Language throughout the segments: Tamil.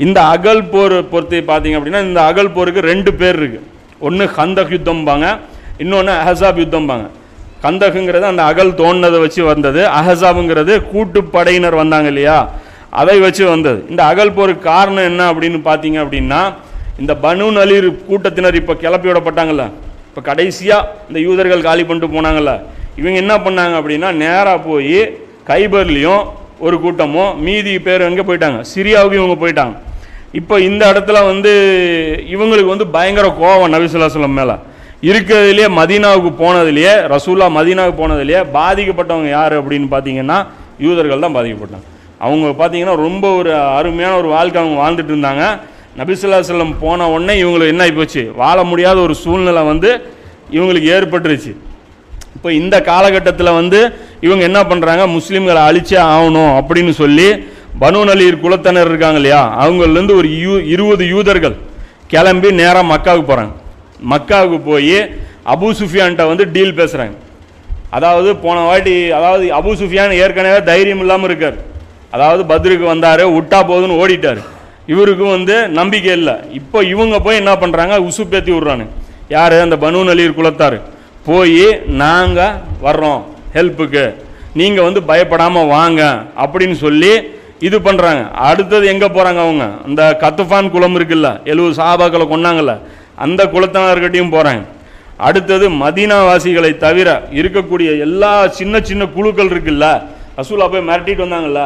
இந்த அகல் போர் பொறுத்து பார்த்தீங்க அப்படின்னா இந்த அகல் போருக்கு 2 பேர் இருக்குது. ஒன்று கந்தக் யுத்தம்பாங்க, இன்னொன்று அஹசாப் யுத்தம்பாங்க. கந்தகுங்கிறது அந்த அகல் தோண்டதை வச்சு வந்தது, அஹசாபுங்கிறது கூட்டுப்படையினர் வந்தாங்க இல்லையா, அதை வச்சு வந்தது. இந்த அகல் போருக்கு காரணம் என்ன அப்படின்னு பார்த்தீங்க அப்படின்னா, இந்த பனு நலீர் கூட்டத்தினர் இப்போ கிளப்பி விடப்பட்டாங்கல்ல, இப்போ கடைசியாக இந்த யூதர்கள் காலி பண்ணிட்டு போனாங்கல்ல, இவங்க என்ன பண்ணாங்க அப்படின்னா நேராக போய் கைபர்லேயும் ஒரு கூட்டமும் மீதி பேர் எங்கே போயிட்டாங்க, சிரியாவுக்கு இவங்க போயிட்டாங்க. இப்போ இந்த இடத்துல இவங்களுக்கு பயங்கர கோபம் நபி ஸல்லல்லாஹு அலைஹி வஸல்லம் மேலே. இருக்கிறதுலையே மதீனாவுக்கு போனதுலையே, ரசூலா மதீனாவுக்கு போனதுலையே பாதிக்கப்பட்டவங்க யார் அப்படின்னு பார்த்தீங்கன்னா யூதர்கள் தான் பாதிக்கப்பட்டாங்க. அவங்க பார்த்தீங்கன்னா ரொம்ப ஒரு அருமையான ஒரு வாழ்க்கை அவங்க வாழ்ந்துட்டு இருந்தாங்க. நபி ஸல்லல்லாஹு அலைஹி வஸல்லம் போன உடனே இவங்களுக்கு என்ன ஆகிப்போச்சு, வாழ முடியாத ஒரு சூழ்நிலை இவங்களுக்கு ஏற்பட்டுருச்சு. இப்போ இந்த காலகட்டத்தில் இவங்க என்ன பண்ணுறாங்க, முஸ்லீம்களை அழிச்சே ஆகணும் அப்படின்னு சொல்லி பனு நலீர் குலத்தினர் இருக்காங்க இல்லையா, அவங்கலேருந்து ஒரு 20 யூதர்கள் கிளம்பி நேராக மக்காவுக்கு போகிறாங்க. மக்காவுக்கு போய் அபு சுஃபியான்கிட்ட டீல் பேசுகிறாங்க. அதாவது போன வாட்டி அபு சுஃபியான் ஏற்கனவே தைரியம் இல்லாமல் இருக்கார். அதாவது பத்ருக்கு வந்தார், விட்டா போதுன்னு ஓடிட்டார். இவருக்கும் நம்பிக்கை இல்லை. இப்போ இவங்க போய் என்ன பண்ணுறாங்க, உசுப்பேத்தி விட்றாங்க. யார், அந்த பனு நலீர் குலத்தார் போய் நாங்கள் வர்றோம் ஹெல்ப்புக்கு, நீங்கள் பயப்படாமல் வாங்க அப்படின்னு சொல்லி இது பண்ணுறாங்க. அடுத்தது எங்கே போகிறாங்க, அவங்க அந்த கத்துஃபான் குலம் இருக்குல்ல, 70 சஹாபாக்களை கொண்டாங்கல்ல, அந்த குலத்தினர்கிட்டையும் போகிறாங்க. அடுத்தது மதீனாவாசிகளை தவிர இருக்கக்கூடிய எல்லா சின்ன சின்ன குழுக்கள் இருக்குல்ல, ரசூலா போய் மிரட்டிட்டு வந்தாங்கல்ல,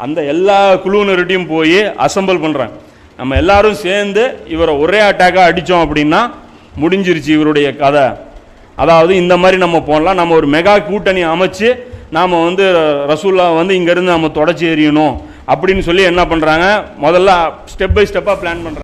அந்த எல்லா குழுவினர்கிட்டையும் போய் அசம்பிள் பண்ணுறாங்க. நம்ம எல்லாரும் சேர்ந்து இவரை ஒரே அட்டாக்காக அடித்தோம் அப்படின்னா முடிஞ்சிருச்சு இவருடைய கதை. அதாவது இந்த மாதிரி நம்ம போடலாம், நம்ம ஒரு மெகா கூட்டணி அமைச்சு நாம் ரசூல்லா இங்கேருந்து நம்ம தொடச்சி எறியணும் அப்படின்னு சொல்லி என்ன பண்ணுறாங்க, முதல்ல ஸ்டெப் பை ஸ்டெப்பாக பிளான் பண்ணுறாங்க.